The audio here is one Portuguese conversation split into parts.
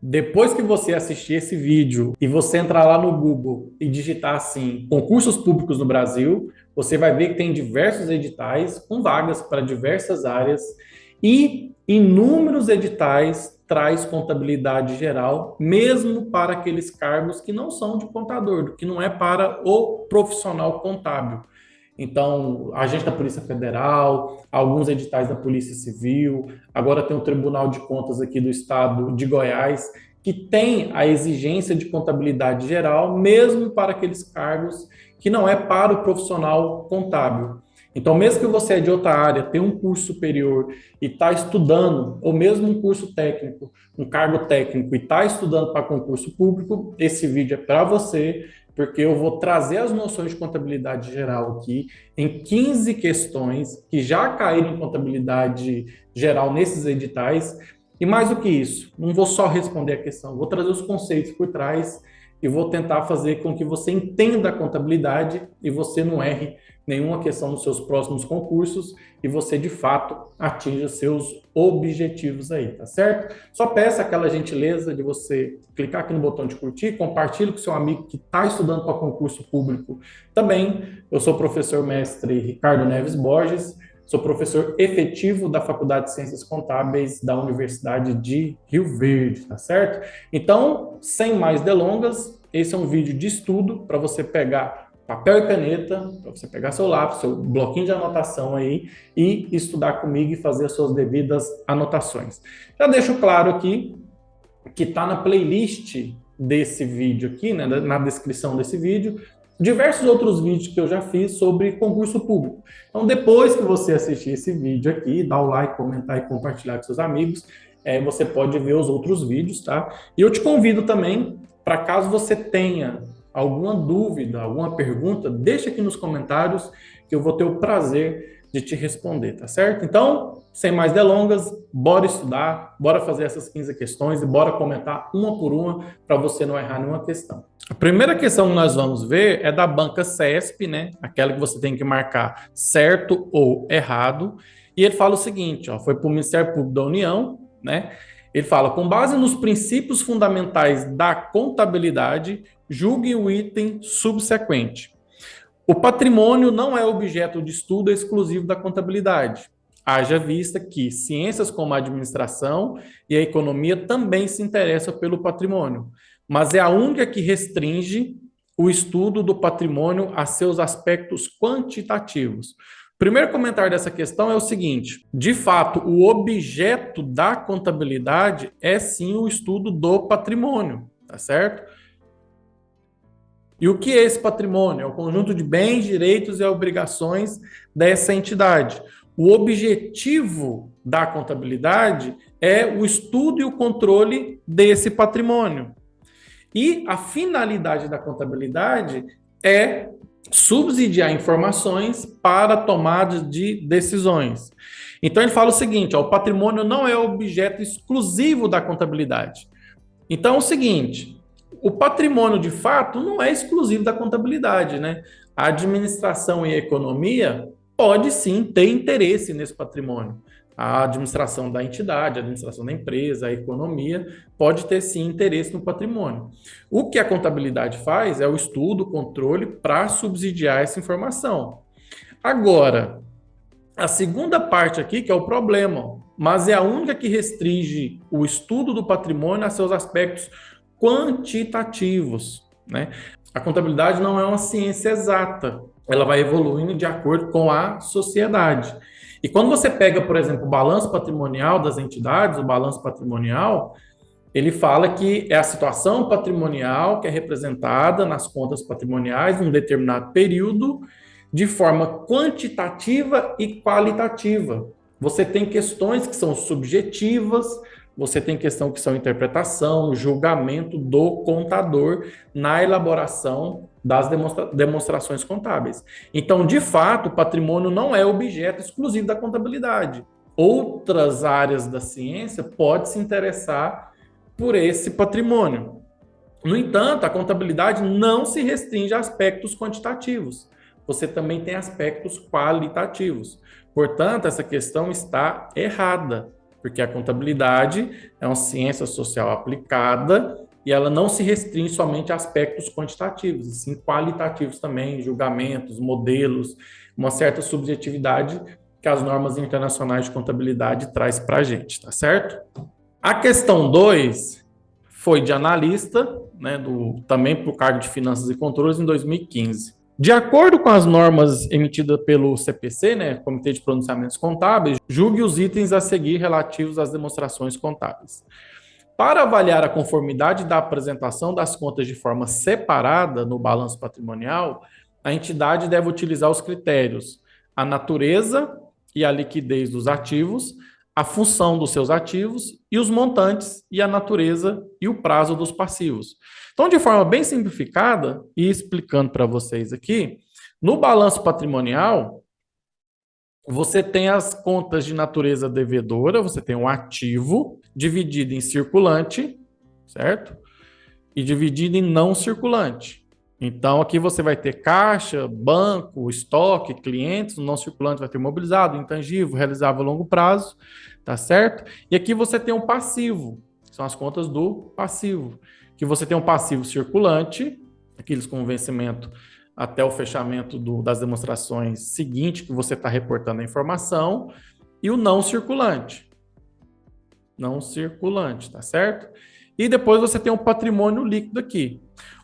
Depois que você assistir esse vídeo e você entrar lá no Google e digitar assim, concursos públicos no Brasil, você vai ver que tem diversos editais com vagas para diversas áreas e inúmeros editais traz contabilidade geral, mesmo para aqueles cargos que não são de contador, que não é para o profissional contábil. Então, agente da Polícia Federal, alguns editais da Polícia Civil, agora tem o Tribunal de Contas aqui do Estado de Goiás, que tem a exigência de contabilidade geral, mesmo para aqueles cargos que não é para o profissional contábil. Então, mesmo que você é de outra área, tem um curso superior e está estudando, ou mesmo um curso técnico, um cargo técnico e está estudando para concurso público, esse vídeo é para você, porque eu vou trazer as noções de contabilidade geral aqui em 15 questões que já caíram em contabilidade geral nesses editais. E mais do que isso, não vou só responder a questão, vou trazer os conceitos por trás e vou tentar fazer com que você entenda a contabilidade e você não erre nenhuma questão nos seus próximos concursos e você, de fato, atinja seus objetivos aí, tá certo? Só peço aquela gentileza de você clicar aqui no botão de curtir, compartilhe com seu amigo que está estudando para concurso público também. Eu sou o professor mestre Ricardo Neves Borges, sou professor efetivo da Faculdade de Ciências Contábeis da Universidade de Rio Verde, tá certo? Então, sem mais delongas, esse é um vídeo de estudo para você pegar papel e caneta, para você pegar seu lápis, seu bloquinho de anotação aí e estudar comigo e fazer as suas devidas anotações. Já deixo claro aqui que está na playlist desse vídeo aqui, né, na descrição desse vídeo, diversos outros vídeos que eu já fiz sobre concurso público. Então, depois que você assistir esse vídeo aqui, dá o like, comentar e compartilhar com seus amigos, você pode ver os outros vídeos, tá? E eu te convido também, para caso você tenha alguma dúvida, alguma pergunta, deixa aqui nos comentários que eu vou ter o prazer de te responder, tá certo? Então, sem mais delongas, bora estudar, bora fazer essas 15 questões e bora comentar uma por uma para você não errar nenhuma questão. A primeira questão que nós vamos ver é da banca CESP, né? Aquela que você tem que marcar certo ou errado. E ele fala o seguinte, ó, foi para o Ministério Público da União, né? Ele fala, com base nos princípios fundamentais da contabilidade, julgue o item subsequente. O patrimônio não é objeto de estudo exclusivo da contabilidade. Haja vista que ciências como a administração e a economia também se interessam pelo patrimônio, mas é a única que restringe o estudo do patrimônio a seus aspectos quantitativos. O primeiro comentário dessa questão é o seguinte: de fato, o objeto da contabilidade é sim o estudo do patrimônio, tá certo? E o que é esse patrimônio? É o conjunto de bens, direitos e obrigações dessa entidade. O objetivo da contabilidade é o estudo e o controle desse patrimônio. E a finalidade da contabilidade é subsidiar informações para tomada de decisões. Então ele fala o seguinte, ó, o patrimônio não é objeto exclusivo da contabilidade. Então é o seguinte, o patrimônio de fato não é exclusivo da contabilidade, né? A administração e a economia pode sim ter interesse nesse patrimônio. A administração da entidade, a administração da empresa, a economia pode ter sim interesse no patrimônio. O que a contabilidade faz é o estudo, o controle para subsidiar essa informação. Agora, a segunda parte aqui que é o problema, mas é a única que restringe o estudo do patrimônio a seus aspectos quantitativos, né? A contabilidade não é uma ciência exata, ela vai evoluindo de acordo com a sociedade. E quando você pega, por exemplo, o balanço patrimonial das entidades, o balanço patrimonial, ele fala que é a situação patrimonial que é representada nas contas patrimoniais em um determinado período de forma quantitativa e qualitativa. Você tem questões que são subjetivas, você tem questão que são interpretação, julgamento do contador na elaboração das demonstrações contábeis. Então, de fato, o patrimônio não é objeto exclusivo da contabilidade. Outras áreas da ciência podem se interessar por esse patrimônio. No entanto, a contabilidade não se restringe a aspectos quantitativos. Você também tem aspectos qualitativos. Portanto, essa questão está errada. porque a contabilidade é uma ciência social aplicada e ela não se restringe somente a aspectos quantitativos, e sim qualitativos também, julgamentos, modelos, uma certa subjetividade que as normas internacionais de contabilidade traz para a gente, tá certo? A questão 2 foi de analista, né, também para o cargo de Finanças e Controles em 2015. De acordo com as normas emitidas pelo CPC, né, Comitê de Pronunciamentos Contábeis, julgue os itens a seguir relativos às demonstrações contábeis. Para avaliar a conformidade da apresentação das contas de forma separada no balanço patrimonial, a entidade deve utilizar os critérios: a natureza e a liquidez dos ativos, a função dos seus ativos e os montantes e a natureza e o prazo dos passivos. Então, de forma bem simplificada e explicando para vocês aqui, no balanço patrimonial, você tem as contas de natureza devedora, você tem um ativo dividido em circulante, certo? E dividido em não circulante. Então, aqui você vai ter caixa, banco, estoque, clientes, o não circulante vai ter imobilizado, intangível, realizável a longo prazo, tá certo? E aqui você tem um passivo, são as contas do passivo, que você tem um passivo circulante, aqueles com vencimento até o fechamento das demonstrações seguinte, que você está reportando a informação, e o não circulante. Não circulante, tá certo? E depois você tem um patrimônio líquido aqui.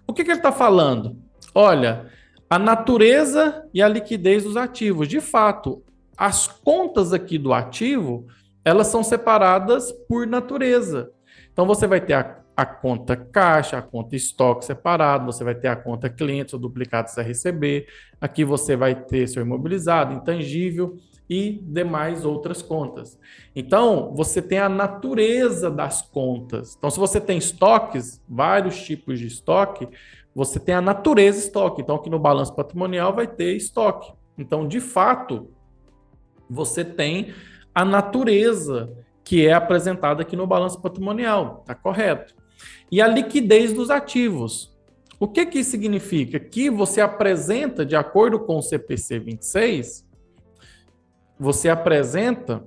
O que ele está falando? Olha, a natureza e a liquidez dos ativos. De fato, as contas aqui do ativo, elas são separadas por natureza. Então, você vai ter a conta caixa, a conta estoque separado, você vai ter a conta clientes ou duplicados a receber. Aqui você vai ter seu imobilizado, intangível e demais outras contas. Então, você tem a natureza das contas. Então, se você tem estoques, vários tipos de estoque, você tem a natureza estoque. Então, aqui no balanço patrimonial vai ter estoque. Então, de fato, você tem a natureza que é apresentada aqui no balanço patrimonial, tá correto? E a liquidez dos ativos. O que isso significa? Que você apresenta, de acordo com o CPC 26, você apresenta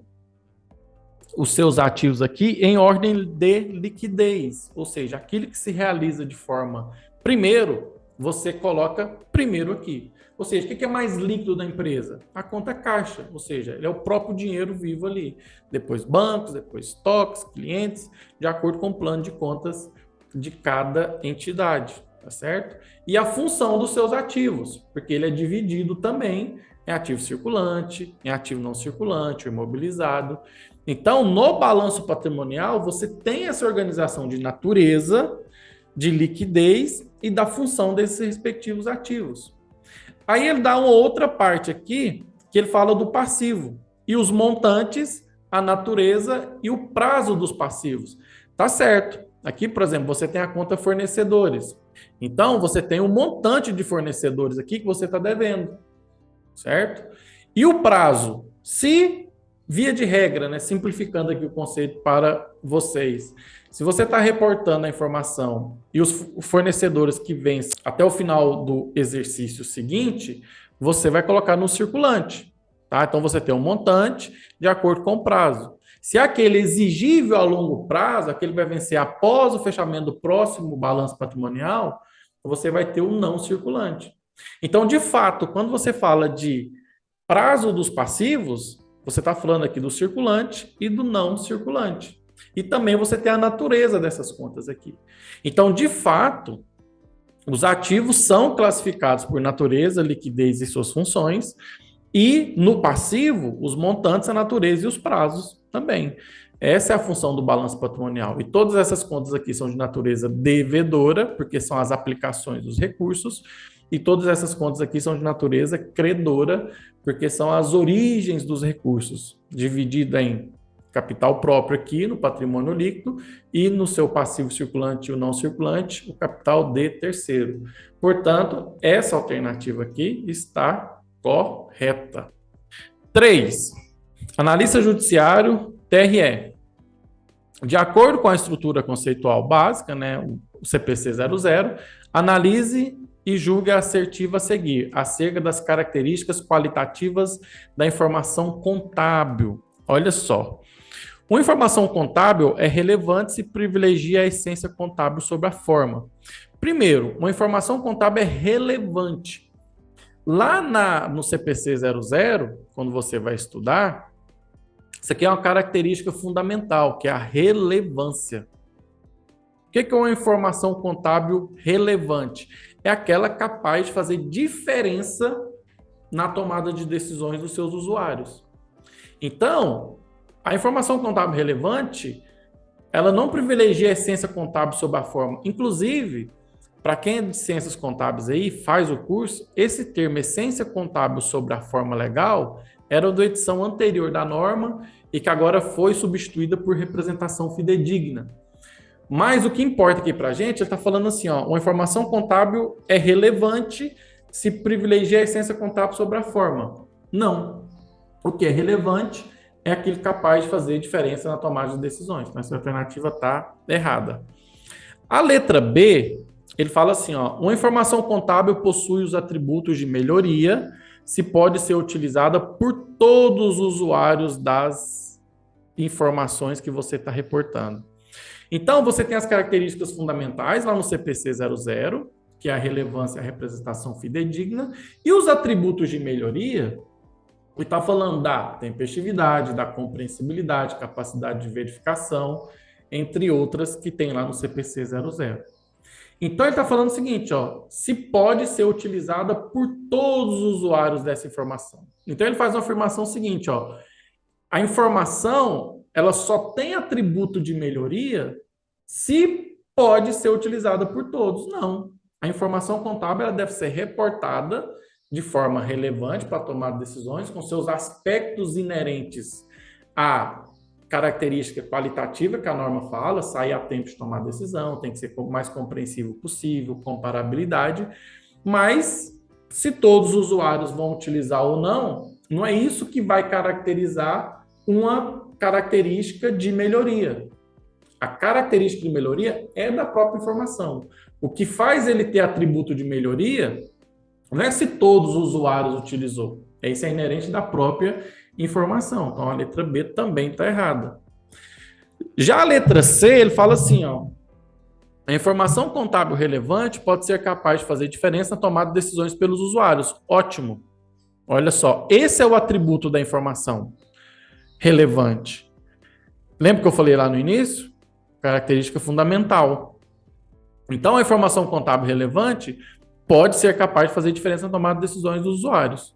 os seus ativos aqui em ordem de liquidez, ou seja, aquilo que se realiza de forma primeiro, você coloca primeiro aqui. Ou seja, o que é mais líquido da empresa? A conta caixa, ou seja, ele é o próprio dinheiro vivo ali. Depois bancos, depois estoques, clientes, de acordo com o plano de contas de cada entidade, tá certo? E a função dos seus ativos, porque ele é dividido também em ativo circulante, em ativo não circulante, ou imobilizado. Então, no balanço patrimonial, você tem essa organização de natureza, de liquidez e da função desses respectivos ativos. Aí ele dá uma outra parte aqui, que ele fala do passivo. E os montantes, a natureza e o prazo dos passivos. Tá certo. Aqui, por exemplo, você tem a conta fornecedores. Então, você tem um montante de fornecedores aqui que você está devendo. Certo? E o prazo? Se, via de regra, né, simplificando aqui o conceito para vocês, se você está reportando a informação e os fornecedores que vencem até o final do exercício seguinte, você vai colocar no circulante. Tá? Então, você tem um montante de acordo com o prazo. Se aquele exigível a longo prazo, aquele vai vencer após o fechamento do próximo balanço patrimonial, você vai ter o não circulante. Então, de fato, quando você fala de prazo dos passivos, você está falando aqui do circulante e do não circulante. E também você tem a natureza dessas contas aqui. Então, de fato, os ativos são classificados por natureza, liquidez e suas funções, e no passivo, os montantes, a natureza e os prazos também. Essa é a função do balanço patrimonial. E todas essas contas aqui são de natureza devedora, porque são as aplicações dos recursos, e todas essas contas aqui são de natureza credora, porque são as origens dos recursos, dividida em capital próprio aqui no patrimônio líquido e no seu passivo circulante e o não circulante, o capital de terceiro. Portanto, essa alternativa aqui está correta. 3. Analista judiciário, TRE. De acordo com a estrutura conceitual básica, né, o CPC 00, analise e julgue a assertiva a seguir, acerca das características qualitativas da informação contábil. Olha só. Uma informação contábil é relevante se privilegia a essência contábil sobre a forma. Primeiro, uma informação contábil é relevante. Lá no CPC 00, quando você vai estudar, isso aqui é uma característica fundamental, que é a relevância. O que é uma informação contábil relevante? É aquela capaz de fazer diferença na tomada de decisões dos seus usuários. Então, a informação contábil relevante, ela não privilegia a essência contábil sobre a forma. Inclusive, para quem é de ciências contábeis aí, faz o curso, esse termo essência contábil sobre a forma legal era da edição anterior da norma e que agora foi substituída por representação fidedigna. Mas o que importa aqui para a gente, ele está falando assim, ó, uma informação contábil é relevante se privilegia a essência contábil sobre a forma. Não. O que é relevante é aquilo capaz de fazer diferença na tomada de decisões. Então, essa alternativa está errada. A letra B, ele fala assim, ó, uma informação contábil possui os atributos de melhoria se pode ser utilizada por todos os usuários das informações que você está reportando. Então, você tem as características fundamentais lá no CPC 00, que é a relevância e a representação fidedigna, e os atributos de melhoria, e está falando da tempestividade, da compreensibilidade, capacidade de verificação, entre outras que tem lá no CPC 00. Então, ele está falando o seguinte, ó, se pode ser utilizada por todos os usuários dessa informação. Então, ele faz uma afirmação seguinte, ó, a informação ela só tem atributo de melhoria se pode ser utilizada por todos. Não. A informação contábil ela deve ser reportada de forma relevante para tomar decisões, com seus aspectos inerentes à característica qualitativa que a norma fala, sair a tempo de tomar decisão, tem que ser o mais compreensivo possível, comparabilidade, mas se todos os usuários vão utilizar ou não, não é isso que vai caracterizar uma característica de melhoria. A característica de melhoria é da própria informação. O que faz ele ter atributo de melhoria não é se todos os usuários utilizou. Isso é inerente da própria informação. Então, a letra B também está errada. Já a letra C, ele fala assim, ó, a informação contábil relevante pode ser capaz de fazer diferença na tomada de decisões pelos usuários. Ótimo. Olha só, esse é o atributo da informação relevante. Lembra que eu falei lá no início? Característica fundamental. Então, a informação contábil relevante pode ser capaz de fazer diferença na tomada de decisões dos usuários.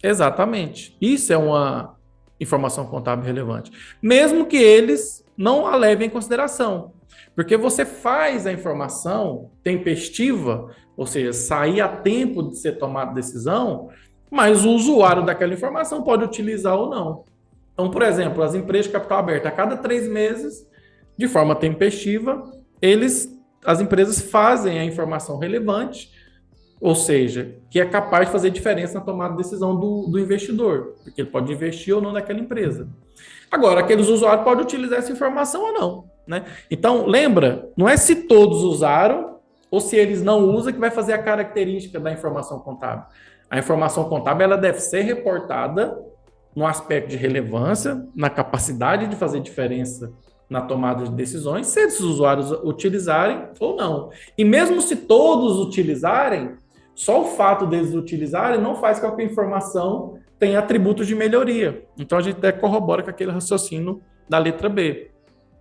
Exatamente. Isso é uma informação contábil relevante. Mesmo que eles não a levem em consideração. Porque você faz a informação tempestiva, ou seja, sair a tempo de ser tomada decisão, mas o usuário daquela informação pode utilizar ou não. Então, por exemplo, as empresas de capital aberto, a cada 3 meses, de forma tempestiva, as empresas fazem a informação relevante, ou seja, que é capaz de fazer diferença na tomada de decisão do investidor, porque ele pode investir ou não naquela empresa. Agora, aqueles usuários podem utilizar essa informação ou não, né? Então, lembra, não é se todos usaram ou se eles não usam que vai fazer a característica da informação contábil. A informação contábil ela deve ser reportada no aspecto de relevância, na capacidade de fazer diferença na tomada de decisões, se esses usuários utilizarem ou não. E mesmo se todos utilizarem, só o fato deles utilizarem não faz com que a informação tenha atributos de melhoria. Então, a gente até corrobora com aquele raciocínio da letra B.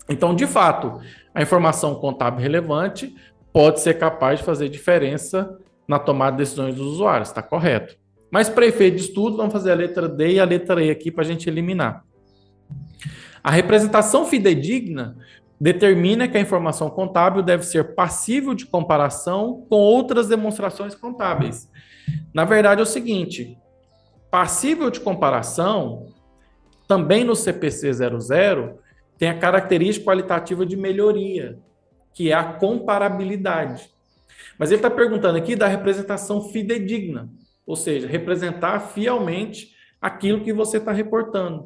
Então, de fato, a informação contábil relevante pode ser capaz de fazer diferença na tomada de decisões dos usuários, está correto. Mas para efeito de estudo, vamos fazer a letra D e a letra E aqui para a gente eliminar. A representação fidedigna determina que a informação contábil deve ser passível de comparação com outras demonstrações contábeis. Na verdade, é o seguinte, passível de comparação, também no CPC 00, tem a característica qualitativa de melhoria, que é a comparabilidade. Mas ele está perguntando aqui da representação fidedigna, ou seja, representar fielmente aquilo que você está reportando.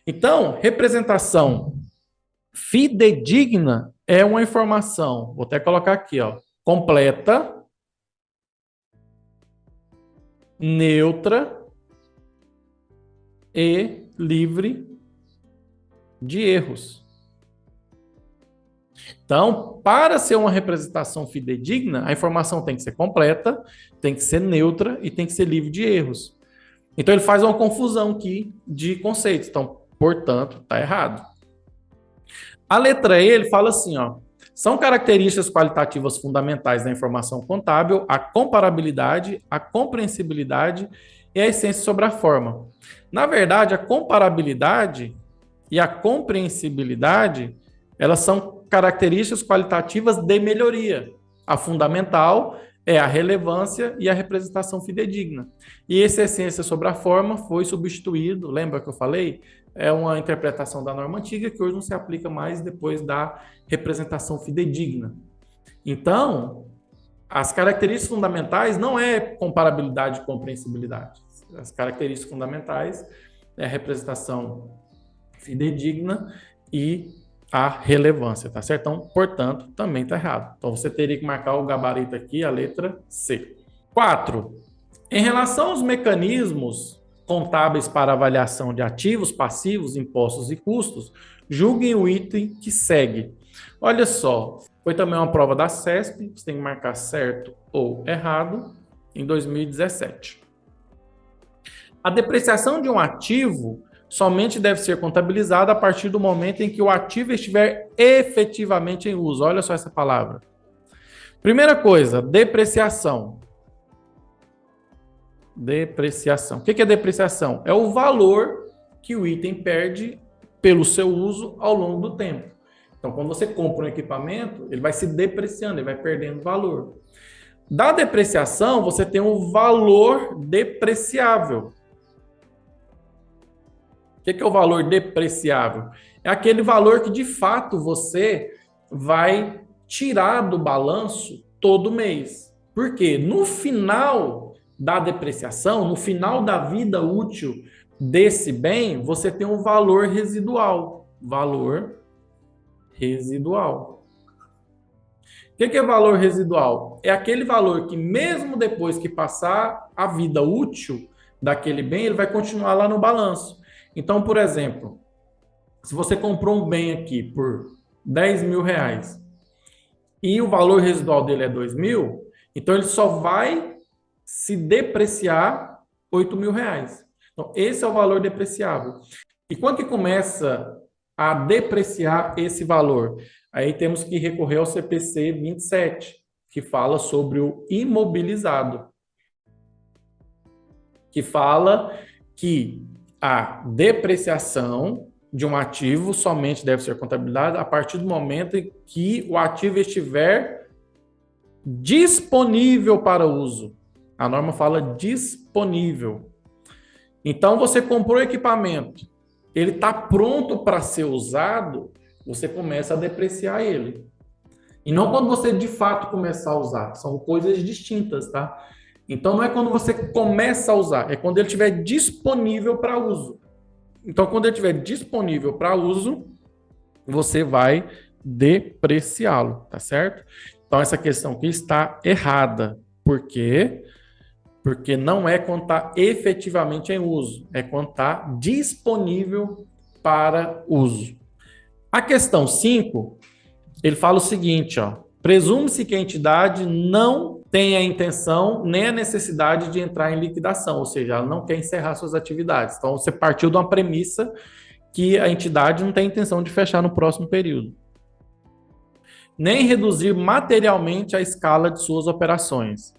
Então, representação fidedigna é uma informação, vou até colocar aqui, ó, completa, neutra e livre de erros. Então, para ser uma representação fidedigna, a informação tem que ser completa, tem que ser neutra e tem que ser livre de erros. Então, ele faz uma confusão aqui de conceitos. Então, portanto, está errado. A letra E, ele fala assim, ó, são características qualitativas fundamentais da informação contábil a comparabilidade, a compreensibilidade e a essência sobre a forma. Na verdade, a comparabilidade e a compreensibilidade, elas são características qualitativas de melhoria. A fundamental é a relevância e a representação fidedigna. E essa essência sobre a forma foi substituído, lembra que eu falei? É uma interpretação da norma antiga que hoje não se aplica mais depois da representação fidedigna. Então, as características fundamentais não é comparabilidade e compreensibilidade. As características fundamentais é a representação fidedigna e a relevância, tá certo? Então, portanto, também está errado. Então, você teria que marcar o gabarito aqui, a letra C. 4. Em relação aos mecanismos contábeis para avaliação de ativos, passivos, impostos e custos, julguem o item que segue. Olha só, foi também uma prova da CESP, você tem que marcar certo ou errado, em 2017. A depreciação de um ativo somente deve ser contabilizada a partir do momento em que o ativo estiver efetivamente em uso. Olha só essa palavra. Primeira coisa, depreciação. Depreciação. O que é depreciação? É o valor que o item perde pelo seu uso ao longo do tempo. Então, quando você compra um equipamento, ele vai se depreciando, ele vai perdendo valor. Da depreciação, você tem um valor depreciável. O que é o valor depreciável? É aquele valor que, de fato, você vai tirar do balanço todo mês. Por quê? No final da depreciação, no final da vida útil desse bem, você tem um valor residual. Valor residual. O que é valor residual? É aquele valor que, mesmo depois que passar a vida útil daquele bem, ele vai continuar lá no balanço. Então, por exemplo, se você comprou um bem aqui por 10 mil reais e o valor residual dele é 2 mil, então ele só vai se depreciar 8 mil reais. Então, esse é o valor depreciável. E quando que começa a depreciar esse valor? Aí temos que recorrer ao CPC 27, que fala sobre o imobilizado, que fala que a depreciação de um ativo somente deve ser contabilizada a partir do momento em que o ativo estiver disponível para uso. A norma fala disponível. Então, você comprou o equipamento, ele está pronto para ser usado, você começa a depreciar ele. E não quando você de fato começar a usar, são coisas distintas, tá? Então, não é quando você começa a usar, é quando ele estiver disponível para uso. Então, quando ele estiver disponível para uso, você vai depreciá-lo, tá certo? Então, essa questão aqui está errada. Por quê? Porque não é quando está efetivamente em uso, é quando está disponível para uso. A questão 5, ele fala o seguinte, ó, presume-se que a entidade não tem a intenção nem a necessidade de entrar em liquidação, ou seja, ela não quer encerrar suas atividades. Então, você partiu de uma premissa que a entidade não tem intenção de fechar no próximo período. Nem reduzir materialmente a escala de suas operações.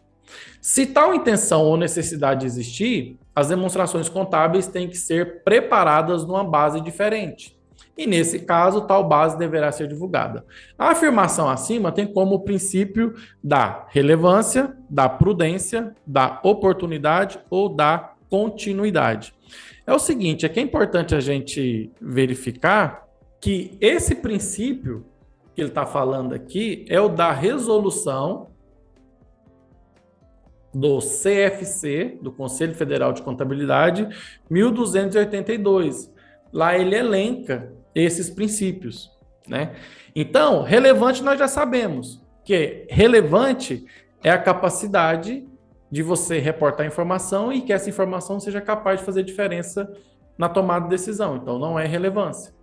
Se tal intenção ou necessidade existir, as demonstrações contábeis têm que ser preparadas numa base diferente. E, nesse caso, tal base deverá ser divulgada. A afirmação acima tem como princípio da relevância, da prudência, da oportunidade ou da continuidade. É o seguinte, é que é importante a gente verificar que esse princípio que ele está falando aqui é o da resolução do CFC, do Conselho Federal de Contabilidade, 1282. Lá ele elenca esses princípios, né? Então, relevante nós já sabemos, que relevante é a capacidade de você reportar informação e que essa informação seja capaz de fazer diferença na tomada de decisão. Então, não é relevância.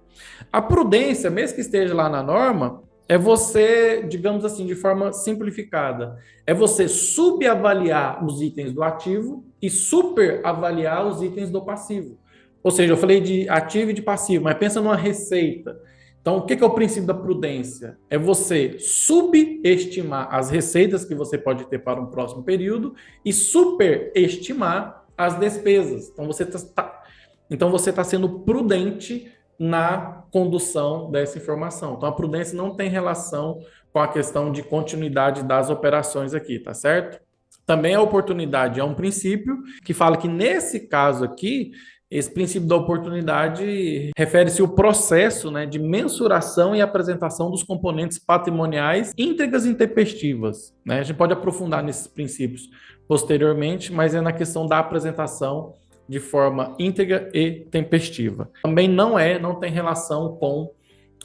A prudência, mesmo que esteja lá na norma, é você, digamos assim, de forma simplificada, é você subavaliar os itens do ativo e superavaliar os itens do passivo. Ou seja, eu falei de ativo e de passivo, mas pensa numa receita. Então, o que é o princípio da prudência? É você subestimar as receitas que você pode ter para um próximo período e superestimar as despesas. Então, você está sendo prudente na condução dessa informação. Então, a prudência não tem relação com a questão de continuidade das operações aqui, tá certo? Também a oportunidade é um princípio que fala que, nesse caso aqui, esse princípio da oportunidade refere-se ao processo, né, de mensuração e apresentação dos componentes patrimoniais íntegras e intempestivas, né? A gente pode aprofundar nesses princípios posteriormente, mas é na questão da apresentação de forma íntegra e tempestiva. Também não tem relação com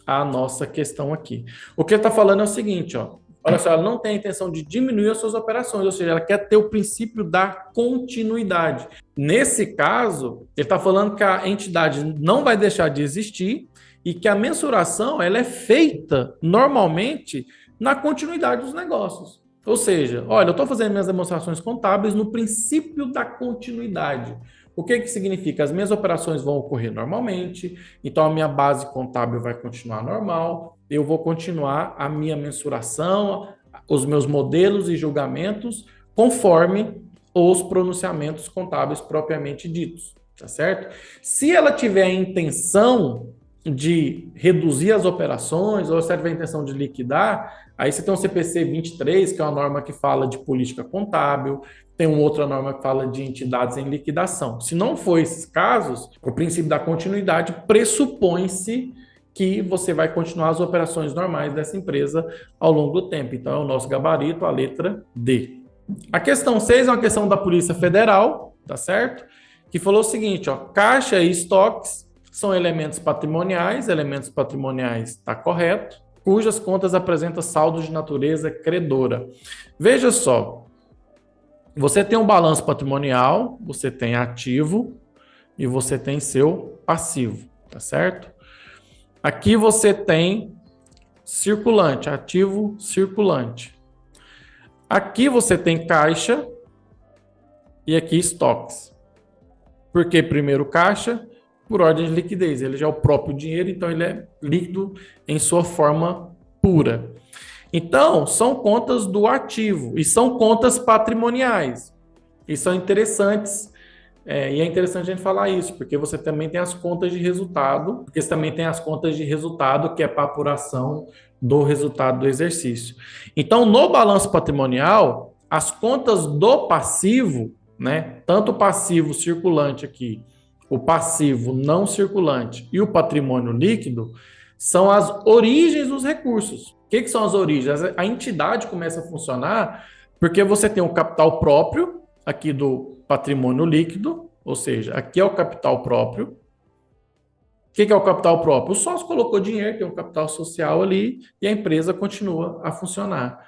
a nossa questão aqui. O que ele está falando é o seguinte, ó. Olha só, ela não tem a intenção de diminuir as suas operações, ou seja, ela quer ter o princípio da continuidade. Nesse caso, ele está falando que a entidade não vai deixar de existir e que a mensuração ela é feita normalmente na continuidade dos negócios. Ou seja, olha, eu estou fazendo minhas demonstrações contábeis no princípio da continuidade. O que significa? As minhas operações vão ocorrer normalmente, então a minha base contábil vai continuar normal, eu vou continuar a minha mensuração, os meus modelos e julgamentos conforme os pronunciamentos contábeis propriamente ditos, tá certo? Se ela tiver a intenção de reduzir as operações, ou se ela tiver a intenção de liquidar, aí você tem um CPC 23, que é uma norma que fala de política contábil, tem uma outra norma que fala de entidades em liquidação. Se não for esses casos, o princípio da continuidade pressupõe-se que você vai continuar as operações normais dessa empresa ao longo do tempo. Então, é o nosso gabarito, a letra D. A questão 6 é uma questão da Polícia Federal, tá certo? Que falou o seguinte, ó, caixa e estoques são elementos patrimoniais está correto, cujas contas apresentam saldo de natureza credora. Veja só, você tem um balanço patrimonial, você tem ativo e você tem seu passivo, tá certo? Aqui você tem circulante, ativo circulante. Aqui você tem caixa e aqui estoques. Por que primeiro caixa? Por ordem de liquidez. Ele já é o próprio dinheiro, então ele é líquido em sua forma pura. Então, são contas do ativo e são contas patrimoniais. E são interessantes, e é interessante a gente falar isso, porque você também tem as contas de resultado, porque você também tem as contas de resultado, que é para apuração do resultado do exercício. Então, no balanço patrimonial, as contas do passivo, né, tanto o passivo circulante aqui, o passivo não circulante e o patrimônio líquido, são as origens dos recursos. O que são as origens? A entidade começa a funcionar porque você tem o capital próprio aqui do patrimônio líquido, ou seja, aqui é o capital próprio. O que é o capital próprio? O sócio colocou dinheiro, tem um capital social ali e a empresa continua a funcionar.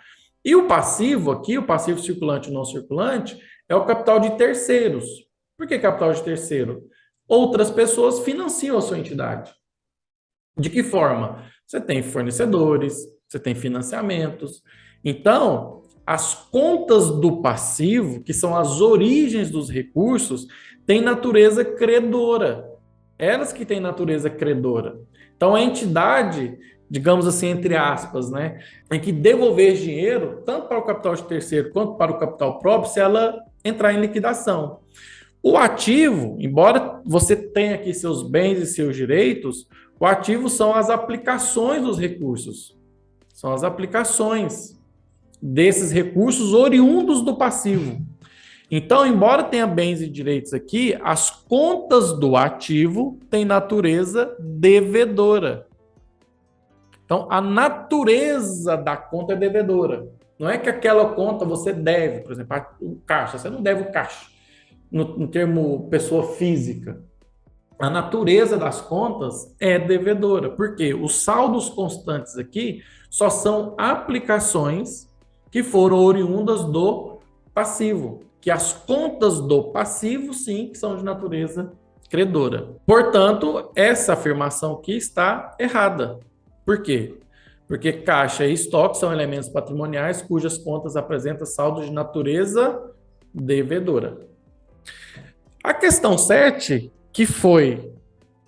E o passivo aqui, o passivo circulante e não circulante, é o capital de terceiros. Por que capital de terceiro? Outras pessoas financiam a sua entidade. De que forma? Você tem fornecedores, você tem financiamentos. Então, as contas do passivo, que são as origens dos recursos, têm natureza credora. Elas que têm natureza credora. Então, a entidade, digamos assim, entre aspas, né, tem que devolver dinheiro, tanto para o capital de terceiro quanto para o capital próprio, se ela entrar em liquidação. O ativo, embora você tenha aqui seus bens e seus direitos, o ativo são as aplicações dos recursos. São as aplicações desses recursos oriundos do passivo. Então, embora tenha bens e direitos aqui, as contas do ativo têm natureza devedora. Então, a natureza da conta é devedora. Não é que aquela conta você deve, por exemplo, o caixa, você não deve o caixa, no termo pessoa física. A natureza das contas é devedora, porque os saldos constantes aqui só são aplicações que foram oriundas do passivo, que as contas do passivo, sim, que são de natureza credora. Portanto, essa afirmação aqui está errada. Por quê? Porque caixa e estoque são elementos patrimoniais cujas contas apresentam saldo de natureza devedora. A questão 7, que foi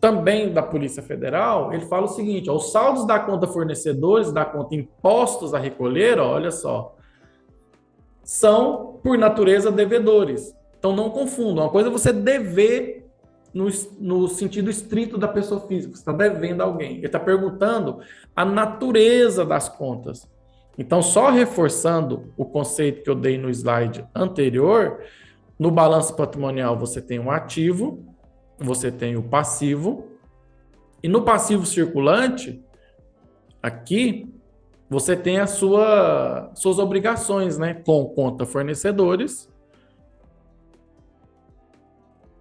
também da Polícia Federal, ele fala o seguinte: ó, os saldos da conta fornecedores, da conta impostos a recolher, ó, olha só, são, por natureza, devedores. Então, não confundam. Uma coisa é você dever no sentido estrito da pessoa física. Você está devendo a alguém. Ele está perguntando a natureza das contas. Então, só reforçando o conceito que eu dei no slide anterior, no balanço patrimonial você tem um ativo, você tem o passivo, e no passivo circulante, aqui, você tem as suas obrigações, né? Com conta fornecedores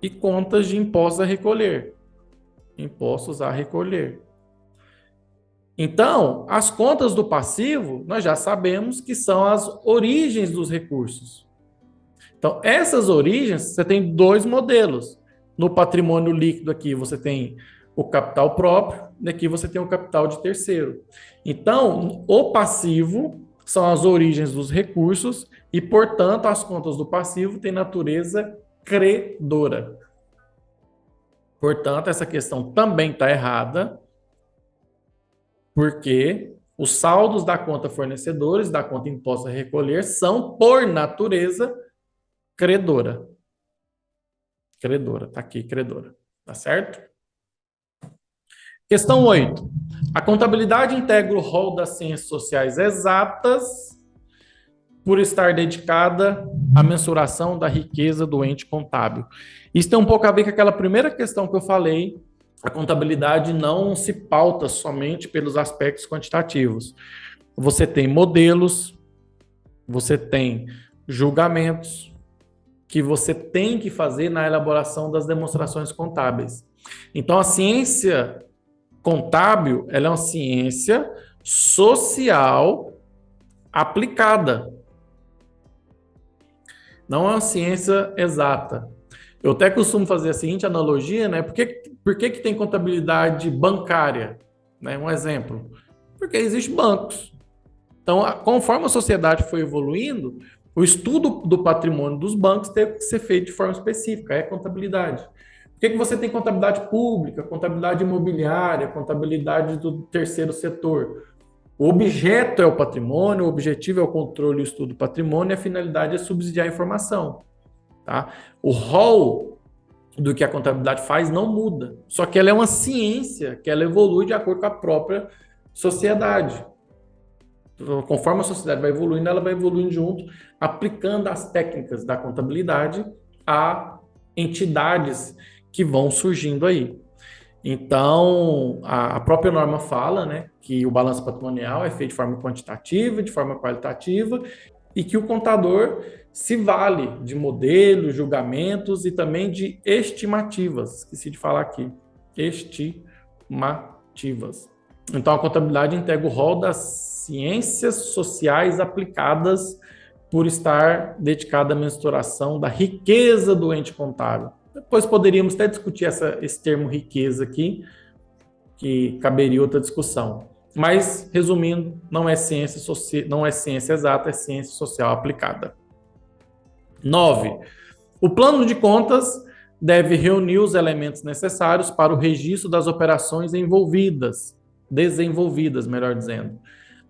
e contas de impostos a recolher. Impostos a recolher. Então, as contas do passivo, nós já sabemos que são as origens dos recursos. Então, essas origens, você tem dois modelos. No patrimônio líquido aqui, você tem o capital próprio, daqui você tem o capital de terceiro. Então, o passivo são as origens dos recursos e, portanto, as contas do passivo têm natureza credora. Portanto, essa questão também está errada, porque os saldos da conta fornecedores, da conta imposta a recolher, são, por natureza, credora. Credora, tá aqui, credora. Tá certo? Questão 8. A contabilidade integra o rol das ciências sociais exatas por estar dedicada à mensuração da riqueza do ente contábil. Isso tem um pouco a ver com aquela primeira questão que eu falei. A contabilidade não se pauta somente pelos aspectos quantitativos. Você tem modelos, você tem julgamentos que você tem que fazer na elaboração das demonstrações contábeis. Então, a ciência contábil, ela é uma ciência social aplicada. Não é uma ciência exata. Eu até costumo fazer a seguinte analogia, né? Por que tem contabilidade bancária? Né? Um exemplo. Porque existem bancos. Então, conforme a sociedade foi evoluindo, o estudo do patrimônio dos bancos teve que ser feito de forma específica, é contabilidade. Por que você tem contabilidade pública, contabilidade imobiliária, contabilidade do terceiro setor? O objeto é o patrimônio, o objetivo é o controle e o estudo do patrimônio, e a finalidade é subsidiar a informação. Tá? O rol do que a contabilidade faz não muda, só que ela é uma ciência que ela evolui de acordo com a própria sociedade. Conforme a sociedade vai evoluindo, ela vai evoluindo junto, aplicando as técnicas da contabilidade a entidades que vão surgindo aí. Então, a própria norma fala, né, que o balanço patrimonial é feito de forma quantitativa, de forma qualitativa, e que o contador se vale de modelos, julgamentos e também de estimativas. Esqueci de falar aqui. Estimativas. Então, a contabilidade integra o rol das ciências sociais aplicadas por estar dedicada à mensuração da riqueza do ente contábil. Depois poderíamos até discutir esse termo riqueza aqui, que caberia outra discussão. Mas, resumindo, não é ciência exata, é ciência social aplicada. 9. O plano de contas deve reunir os elementos necessários para o registro das operações desenvolvidas, melhor dizendo,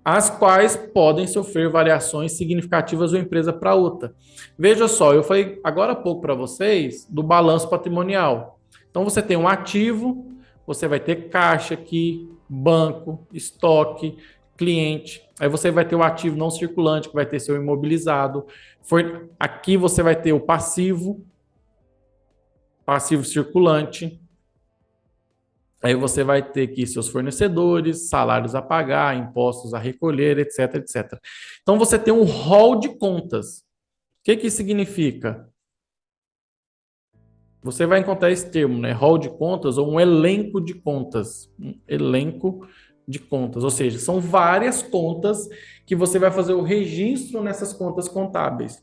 as quais podem sofrer variações significativas de uma empresa para outra. Veja só, eu falei agora há pouco para vocês do balanço patrimonial. Então, você tem um ativo, você vai ter caixa aqui, banco, estoque, cliente. Aí você vai ter o ativo não circulante, que vai ter seu imobilizado. Aqui você vai ter o passivo circulante. Aí você vai ter aqui seus fornecedores, salários a pagar, impostos a recolher, etc, etc. Então, você tem um rol de contas. O que isso significa? Você vai encontrar esse termo, né? Rol de contas ou um elenco de contas. Um elenco de contas. Ou seja, são várias contas que você vai fazer o registro nessas contas contábeis.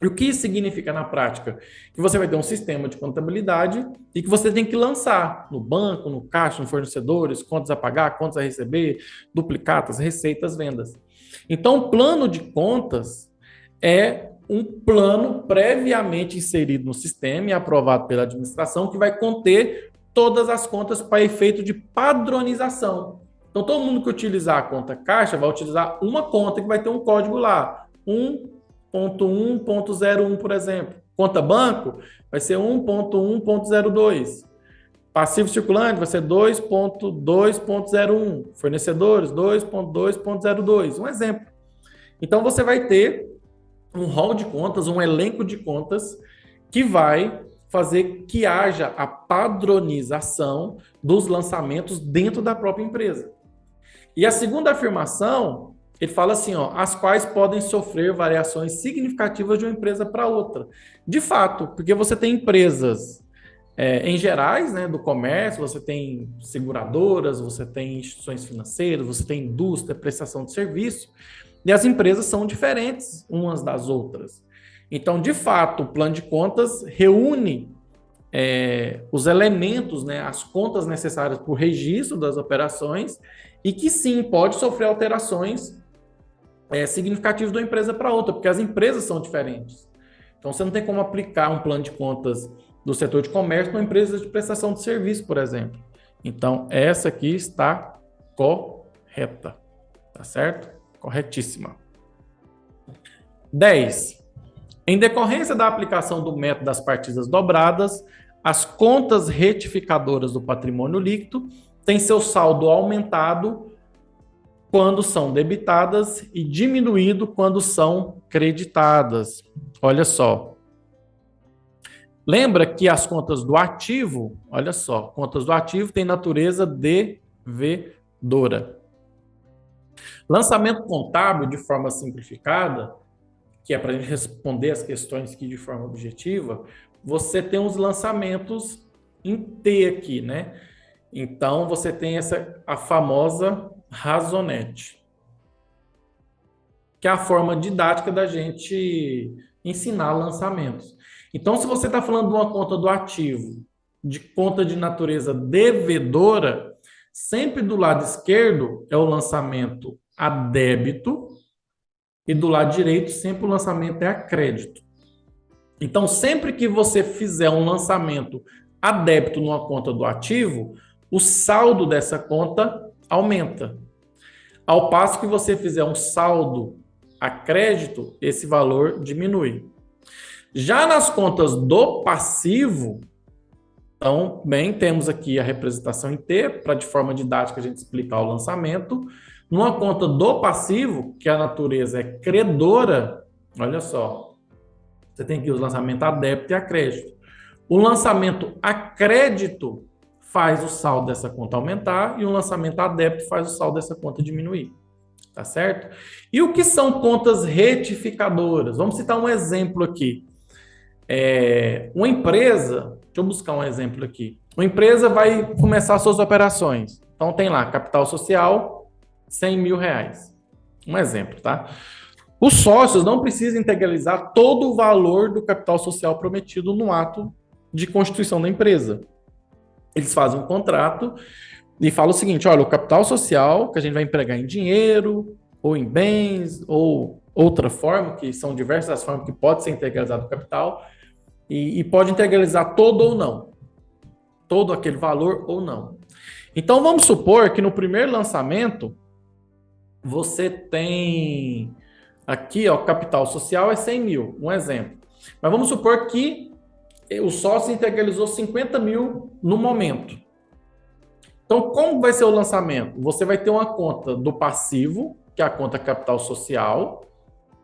E o que isso significa na prática? Que você vai ter um sistema de contabilidade e que você tem que lançar no banco, no caixa, no fornecedores, contas a pagar, contas a receber, duplicatas, receitas, vendas. Então, o plano de contas é um plano previamente inserido no sistema e aprovado pela administração que vai conter todas as contas para efeito de padronização. Então, todo mundo que utilizar a conta caixa vai utilizar uma conta que vai ter um código lá, 1.1.01, por exemplo. Conta banco vai ser 1.1.02. Passivo circulante vai ser 2.2.01. Fornecedores 2.2.02. Um exemplo. Então, você vai ter um hall de contas, um elenco de contas que vai fazer que haja a padronização dos lançamentos dentro da própria empresa. E a segunda afirmação, ele fala assim, ó, as quais podem sofrer variações significativas de uma empresa para outra. De fato, porque você tem empresas em gerais, né, do comércio, você tem seguradoras, você tem instituições financeiras, você tem indústria, prestação de serviço, e as empresas são diferentes umas das outras. Então, de fato, o plano de contas reúne os elementos, né, as contas necessárias para o registro das operações e que sim, pode sofrer alterações significativas de uma empresa para outra, porque as empresas são diferentes. Então, você não tem como aplicar um plano de contas do setor de comércio para uma empresa de prestação de serviço, por exemplo. Então, essa aqui está correta, tá certo? Corretíssima. 10. Em decorrência da aplicação do método das partidas dobradas, as contas retificadoras do patrimônio líquido têm seu saldo aumentado quando são debitadas e diminuído quando são creditadas. Olha só. Lembra que as contas do ativo, olha só, contas do ativo têm natureza devedora. Lançamento contábil, de forma simplificada, que é para a gente responder as questões aqui de forma objetiva, você tem os lançamentos em T aqui, né? Então, você tem a famosa razonete, que é a forma didática da gente ensinar lançamentos. Então, se você está falando de uma conta do ativo, de conta de natureza devedora, sempre do lado esquerdo é o lançamento a débito e do lado direito sempre o lançamento é a crédito. Então, sempre que você fizer um lançamento a débito numa conta do ativo, o saldo dessa conta aumenta. Ao passo que você fizer um saldo a crédito, esse valor diminui. Já nas contas do passivo, então, bem, temos aqui a representação em T, para de forma didática a gente explicar o lançamento. Numa conta do passivo, que a natureza é credora, olha só, você tem aqui o lançamento a débito e a crédito. O lançamento a crédito faz o saldo dessa conta aumentar e o lançamento a débito faz o saldo dessa conta diminuir. Tá certo? E o que são contas retificadoras? Vamos citar um exemplo aqui. Uma empresa, deixa eu buscar um exemplo aqui. Uma empresa vai começar suas operações. Então tem lá, capital social, R$100.000. Um exemplo, tá? Os sócios não precisam integralizar todo o valor do capital social prometido no ato de constituição da empresa. Eles fazem um contrato e falam o seguinte, olha, o capital social que a gente vai empregar em dinheiro, ou em bens, ou outra forma, que são diversas formas que pode ser integralizado o capital, e pode integralizar todo ou não. Todo aquele valor ou não. Então, vamos supor que no primeiro lançamento, você tem aqui, ó, capital social é 100 mil, um exemplo. Mas vamos supor que o sócio integralizou 50 mil no momento. Então, como vai ser o lançamento? Você vai ter uma conta do passivo, que é a conta capital social,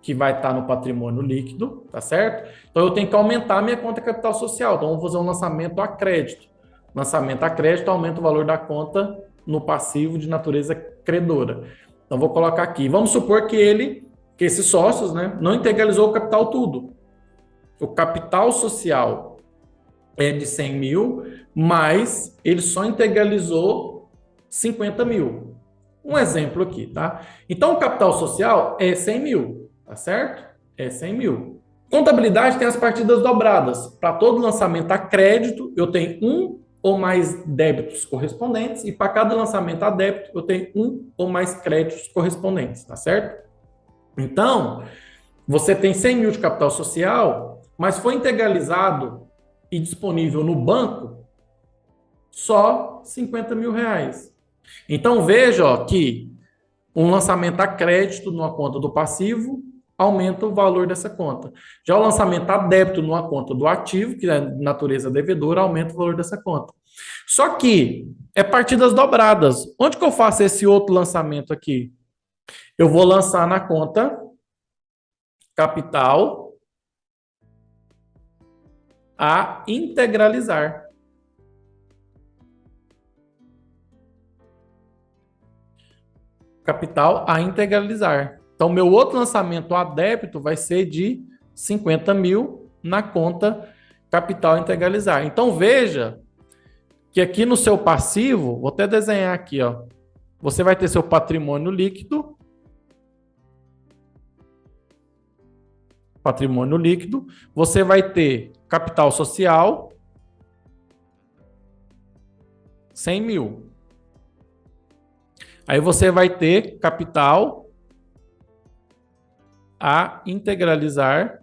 que vai estar no patrimônio líquido, tá certo? Então, eu tenho que aumentar a minha conta capital social. Então, vamos fazer um lançamento a crédito. Lançamento a crédito aumenta o valor da conta no passivo de natureza credora. Então, vou colocar aqui. Vamos supor que esses sócios, né, não integralizou o capital tudo. O capital social é de 100 mil, mas ele só integralizou 50 mil. Um exemplo aqui, tá? Então, o capital social é 100 mil, tá certo? É 100 mil. Contabilidade tem as partidas dobradas. Para todo lançamento a crédito, eu tenho um ou mais débitos correspondentes, e para cada lançamento a débito, eu tenho um ou mais créditos correspondentes, tá certo? Então, você tem 100 mil de capital social, mas foi integralizado e disponível no banco só 50 mil reais. Então, veja ó, que um lançamento a crédito numa conta do passivo aumenta o valor dessa conta. Já o lançamento a débito numa conta do ativo, que é de natureza devedora, aumenta o valor dessa conta. Só que é partidas dobradas. Onde que eu faço esse outro lançamento aqui? Eu vou lançar na conta capital a integralizar. Capital a integralizar. Então, meu outro lançamento a débito vai ser de 50 mil na conta capital integralizar. Então, veja que aqui no seu passivo, vou até desenhar aqui, ó, você vai ter seu patrimônio líquido, você vai ter capital social, 100 mil. Aí você vai ter capital a integralizar,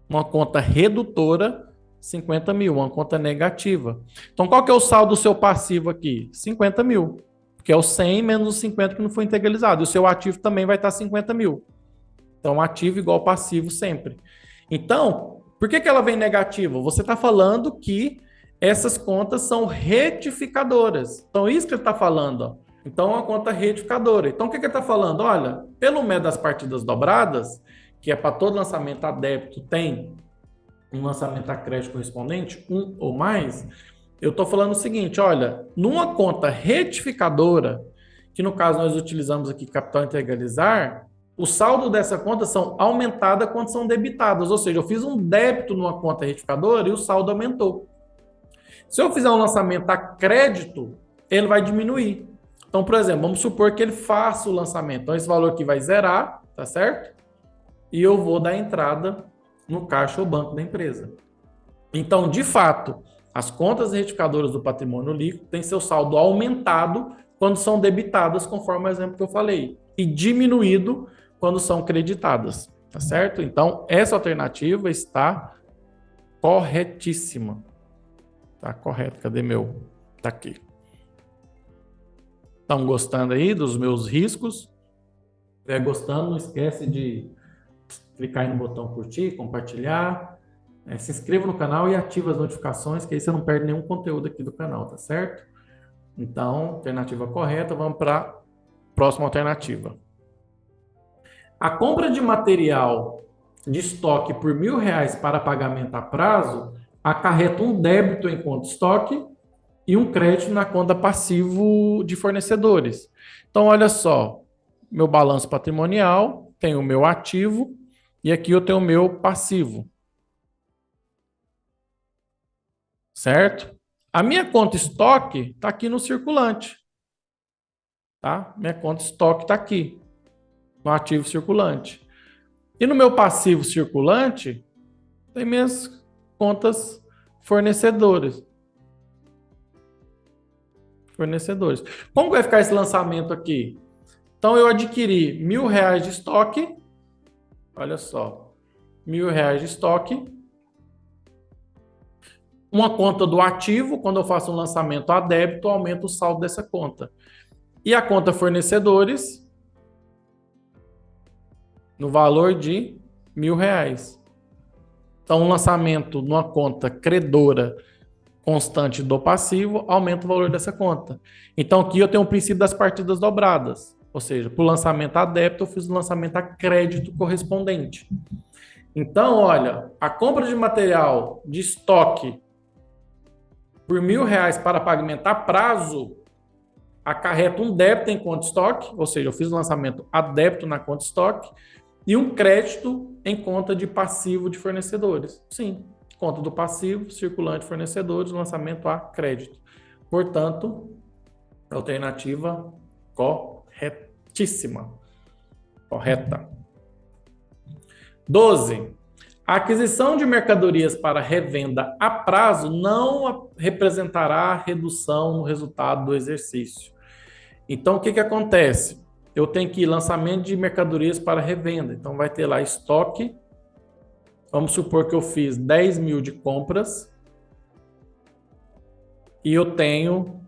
uma conta redutora, 50 mil, uma conta negativa. Então, qual que é o saldo do seu passivo aqui? 50 mil, que é o 100 menos os 50 que não foi integralizado. E o seu ativo também vai estar 50 mil. Então, ativo igual passivo sempre. Então, por que ela vem negativa? Você está falando que essas contas são retificadoras. Então, isso que ele está falando. Ó. Então, é uma conta retificadora. Então, o que ele está falando? Olha, pelo método das partidas dobradas, que é para todo lançamento a débito, tem um lançamento a crédito correspondente, um ou mais, eu estou falando o seguinte, olha, numa conta retificadora, que no caso nós utilizamos aqui capital integralizar, o saldo dessa conta são aumentadas quando são debitadas, ou seja, eu fiz um débito numa conta retificadora e o saldo aumentou. Se eu fizer um lançamento a crédito, ele vai diminuir. Então, por exemplo, vamos supor que ele faça o lançamento. Então, esse valor aqui vai zerar, tá certo? E eu vou dar entrada no caixa ou banco da empresa. Então, de fato, as contas retificadoras do patrimônio líquido têm seu saldo aumentado quando são debitadas, conforme o exemplo que eu falei, e diminuído quando são creditadas, tá certo? Então, essa alternativa está corretíssima. Tá correto, cadê meu? Tá aqui. Estão gostando aí dos meus riscos? Se estiver gostando, não esquece de clicar aí no botão curtir, compartilhar, se inscreva no canal e ativa as notificações, que aí você não perde nenhum conteúdo aqui do canal, tá certo? Então, alternativa correta, vamos para a próxima alternativa. A compra de material de estoque por R$ 1.000 para pagamento a prazo acarreta um débito em conta estoque e um crédito na conta passivo de fornecedores. Então, olha só, meu balanço patrimonial, tem o meu ativo e aqui eu tenho o meu passivo. Certo? A minha conta estoque está aqui no circulante. Tá? Minha conta estoque está aqui, no ativo circulante. E no meu passivo circulante, tem minhas contas fornecedores. Como vai ficar esse lançamento aqui? Então, eu adquiri R$ 1.000 de estoque. Olha só. R$ 1.000 de estoque. Uma conta do ativo, quando eu faço um lançamento a débito, aumenta o saldo dessa conta. E a conta fornecedores, no valor de R$ 1.000. Então, um lançamento numa conta credora constante do passivo aumenta o valor dessa conta. Então, aqui eu tenho o princípio das partidas dobradas. Ou seja, para o lançamento a débito, eu fiz o lançamento a crédito correspondente. Então, olha, a compra de material de estoque por R$ 1.000 para pagamento a prazo acarreta um débito em conta estoque, ou seja, eu fiz o lançamento a débito na conta estoque, e um crédito em conta de passivo de fornecedores. Sim, conta do passivo, circulante fornecedores, lançamento a crédito. Portanto, alternativa corretíssima. Correta. 12. A aquisição de mercadorias para revenda a prazo não representará redução no resultado do exercício. Então, o que que acontece? Eu tenho que ir lançamento de mercadorias para revenda. Então, vai ter lá estoque. Vamos supor que eu fiz 10 mil de compras e eu tenho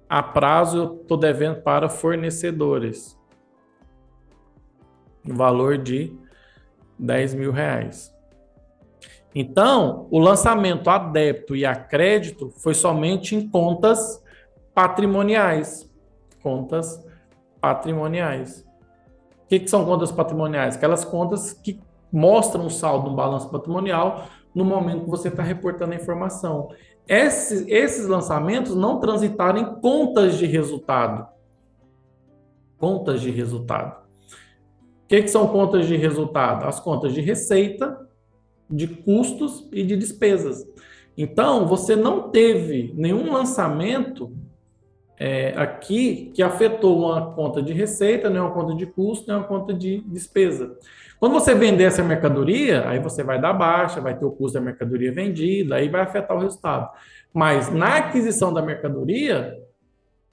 a prazo, eu estou devendo para fornecedores no valor de 10 mil reais. Então, o lançamento a débito e a crédito foi somente em contas patrimoniais. Contas patrimoniais. O que são contas patrimoniais? Aquelas contas que mostram o saldo no balanço patrimonial no momento que você está reportando a informação. Esses lançamentos não transitaram em contas de resultado. Contas de resultado. O que são contas de resultado? As contas de receita, de custos e de despesas. Então, você não teve nenhum lançamento aqui que afetou uma conta de receita, nem uma conta de custo, nem uma conta de despesa. Quando você vender essa mercadoria, aí você vai dar baixa, vai ter o custo da mercadoria vendida, aí vai afetar o resultado. Mas na aquisição da mercadoria,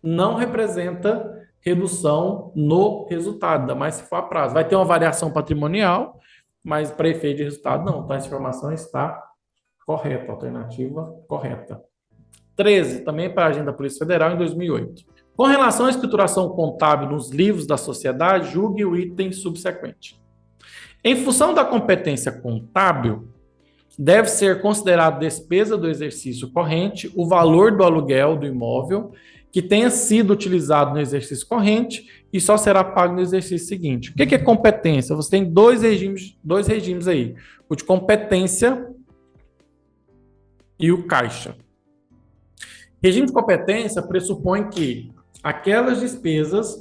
não representa redução no resultado, ainda mais se for a prazo. Vai ter uma variação patrimonial, mas para efeito de resultado, não. Então, essa informação está correta, alternativa correta. 13, também para a agenda da Polícia Federal, em 2008. Com relação à escrituração contábil nos livros da sociedade, julgue o item subsequente. Em função da competência contábil, deve ser considerado despesa do exercício corrente o valor do aluguel do imóvel que tenha sido utilizado no exercício corrente e só será pago no exercício seguinte. O que é competência? Você tem dois regimes aí, o de competência e o caixa. Regime de competência pressupõe que aquelas despesas,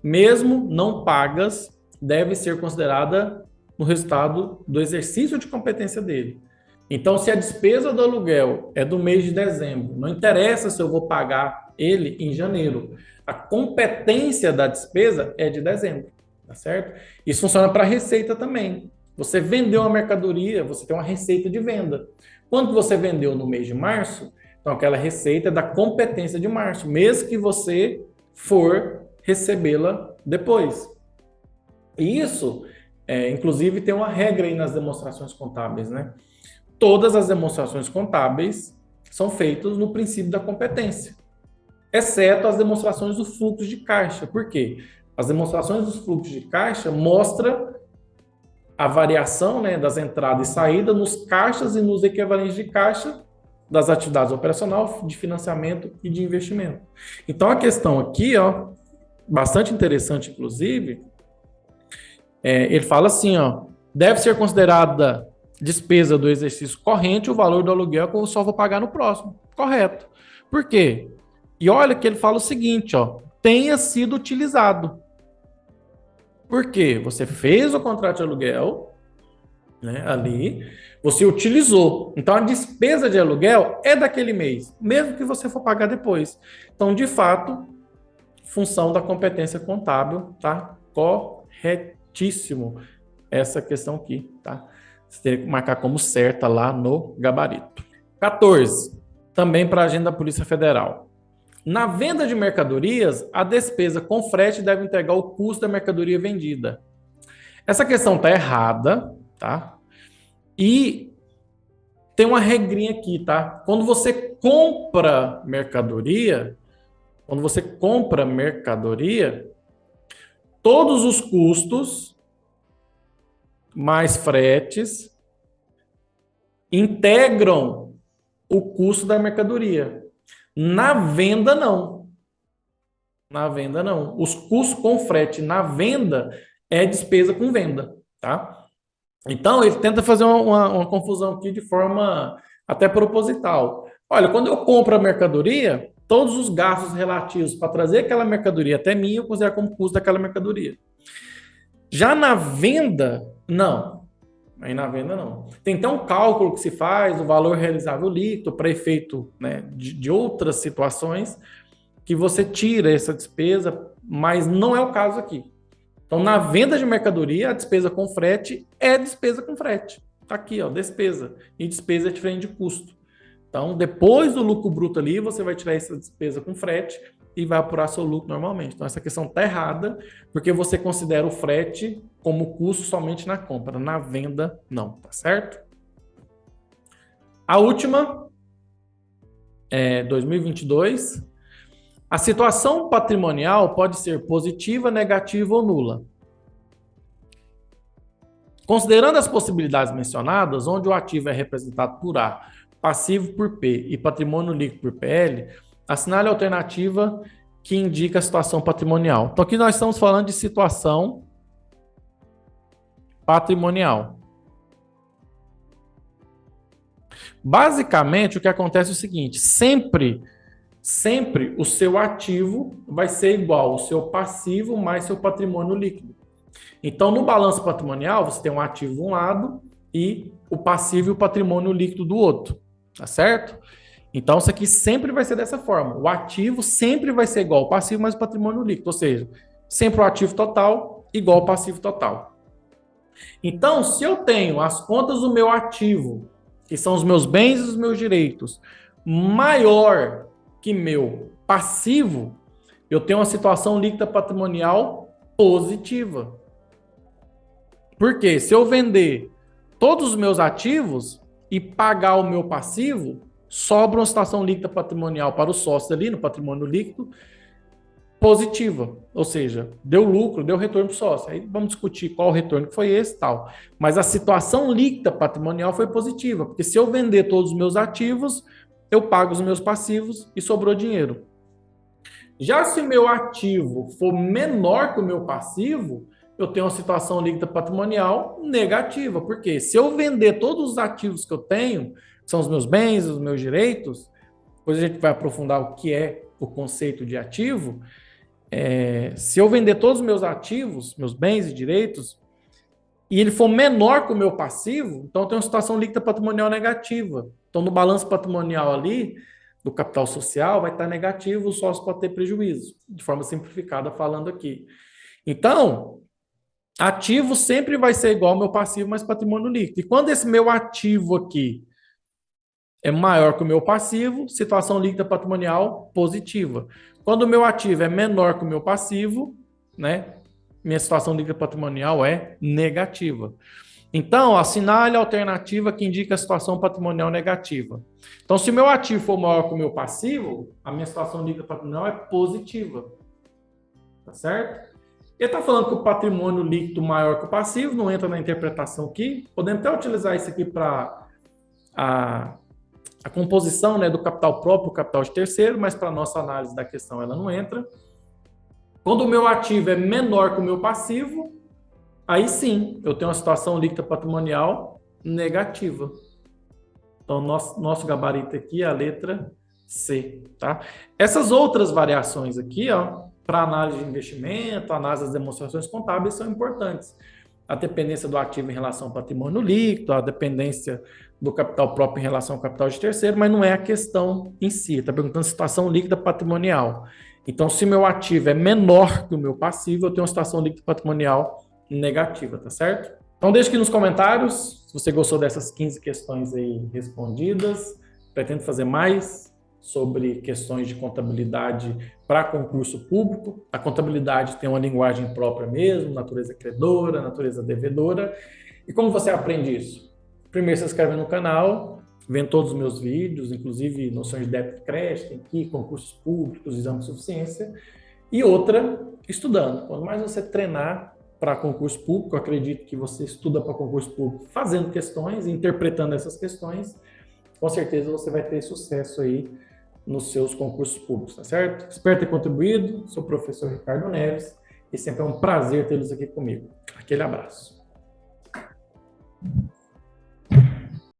mesmo não pagas, devem ser consideradas no resultado do exercício de competência dele. Então, se a despesa do aluguel é do mês de dezembro, não interessa se eu vou pagar ele em janeiro. A competência da despesa é de dezembro, tá certo? Isso funciona para receita também. Você vendeu uma mercadoria, você tem uma receita de venda. Quando você vendeu no mês de março, então aquela receita é da competência de março, mesmo que você for recebê-la depois. E isso, inclusive, tem uma regra aí nas demonstrações contábeis, né? Todas as demonstrações contábeis são feitas no princípio da competência, exceto as demonstrações do fluxo de caixa. Por quê? As demonstrações dos fluxos de caixa mostram a variação, né, das entradas e saídas nos caixas e nos equivalentes de caixa das atividades operacional, de financiamento e de investimento. Então, a questão aqui, ó, bastante interessante, inclusive, ele fala assim, ó, deve ser considerada despesa do exercício corrente o valor do aluguel que eu só vou pagar no próximo. Correto. Por quê? E olha que ele fala o seguinte, ó, tenha sido utilizado. Por quê? Você fez o contrato de aluguel, né, ali, você utilizou. Então, a despesa de aluguel é daquele mês, mesmo que você for pagar depois. Então, de fato, função da competência contábil, tá? Corretíssimo essa questão aqui, tá? Você teria que marcar como certa lá no gabarito. 14. Também para a agenda da Polícia Federal. Na venda de mercadorias, a despesa com frete deve integrar o custo da mercadoria vendida. Essa questão está errada, tá? E tem uma regrinha aqui, tá? Quando você compra mercadoria, todos os custos mais fretes integram o custo da mercadoria. Na venda, não. Na venda, não. Os custos com frete na venda é despesa com venda, tá? Então, ele tenta fazer uma confusão aqui de forma até proposital. Olha, quando eu compro a mercadoria, todos os gastos relativos para trazer aquela mercadoria até mim, eu considero como custo daquela mercadoria. Já na venda, não. Aí na venda, não. Tem então um cálculo que se faz, o valor realizável líquido, para efeito, né, de outras situações, que você tira essa despesa, mas não é o caso aqui. Então, na venda de mercadoria, a despesa com frete é despesa com frete. Tá aqui, ó, despesa. E despesa é diferente de custo. Então, depois do lucro bruto ali, você vai tirar essa despesa com frete e vai apurar seu lucro normalmente. Então, essa questão está errada, porque você considera o frete como custo somente na compra. Na venda, não. Tá certo? A última, 2022. A situação patrimonial pode ser positiva, negativa ou nula. Considerando as possibilidades mencionadas, onde o ativo é representado por A, passivo por P e patrimônio líquido por PL, assinale a alternativa que indica a situação patrimonial. Então, aqui nós estamos falando de situação patrimonial. Basicamente, o que acontece é o seguinte: sempre o seu ativo vai ser igual ao seu passivo mais seu patrimônio líquido. Então, no balanço patrimonial, você tem um ativo de um lado e o passivo e o patrimônio líquido do outro, tá certo? Então, isso aqui sempre vai ser dessa forma. O ativo sempre vai ser igual ao passivo mais o patrimônio líquido, ou seja, sempre o ativo total igual ao passivo total. Então, se eu tenho as contas do meu ativo, que são os meus bens e os meus direitos, maior que meu passivo, eu tenho uma situação líquida patrimonial positiva. Por quê? Se eu vender todos os meus ativos e pagar o meu passivo, sobra uma situação líquida patrimonial para o sócio ali no patrimônio líquido positiva. Ou seja, deu lucro, deu retorno para o sócio. Aí vamos discutir qual o retorno que foi esse e tal. Mas a situação líquida patrimonial foi positiva, porque se eu vender todos os meus ativos, eu pago os meus passivos e sobrou dinheiro. Já se o meu ativo for menor que o meu passivo, eu tenho uma situação líquida patrimonial negativa. Porque se eu vender todos os ativos que eu tenho, que são os meus bens, os meus direitos, depois a gente vai aprofundar o que é o conceito de ativo. Se eu vender todos os meus ativos, meus bens e direitos, e ele for menor que o meu passivo, então eu tenho uma situação líquida patrimonial negativa. Então, no balanço patrimonial ali, do capital social, vai estar negativo, o sócio pode ter prejuízo, de forma simplificada falando aqui. Então, ativo sempre vai ser igual ao meu passivo mais patrimônio líquido. E quando esse meu ativo aqui é maior que o meu passivo, situação líquida patrimonial positiva. Quando o meu ativo é menor que o meu passivo, né, minha situação líquida patrimonial é negativa. Então, assinale a alternativa que indica a situação patrimonial negativa. Então, se o meu ativo for maior que o meu passivo, a minha situação líquida patrimonial é positiva. Tá certo? Ele está falando que o patrimônio líquido maior que o passivo, não entra na interpretação aqui. Podemos até utilizar isso aqui para a composição, né, do capital próprio, capital de terceiro, mas para a nossa análise da questão ela não entra. Quando o meu ativo é menor que o meu passivo, aí sim, eu tenho uma situação líquida patrimonial negativa. Então, nosso gabarito aqui é a letra C, tá? Essas outras variações aqui, ó, para análise de investimento, análise das demonstrações contábeis são importantes. A dependência do ativo em relação ao patrimônio líquido, a dependência do capital próprio em relação ao capital de terceiro, mas não é a questão em si. Está perguntando situação líquida patrimonial. Então, se meu ativo é menor que o meu passivo, eu tenho uma situação líquida patrimonial negativa, tá certo? Então, deixe aqui nos comentários se você gostou dessas 15 questões aí respondidas. Pretendo fazer mais sobre questões de contabilidade para concurso público. A contabilidade tem uma linguagem própria mesmo, natureza credora, natureza devedora. E como você aprende isso? Primeiro, se inscreve no canal, vendo todos os meus vídeos, inclusive noções de débito e crédito, tem aqui, concursos públicos, exame de suficiência. E outra, estudando. Quanto mais você treinar para concurso público, eu acredito que você estuda para concurso público fazendo questões, interpretando essas questões, com certeza você vai ter sucesso aí nos seus concursos públicos, tá certo? Espero ter contribuído. Sou o professor Ricardo Neves e sempre é um prazer tê-los aqui comigo. Aquele abraço.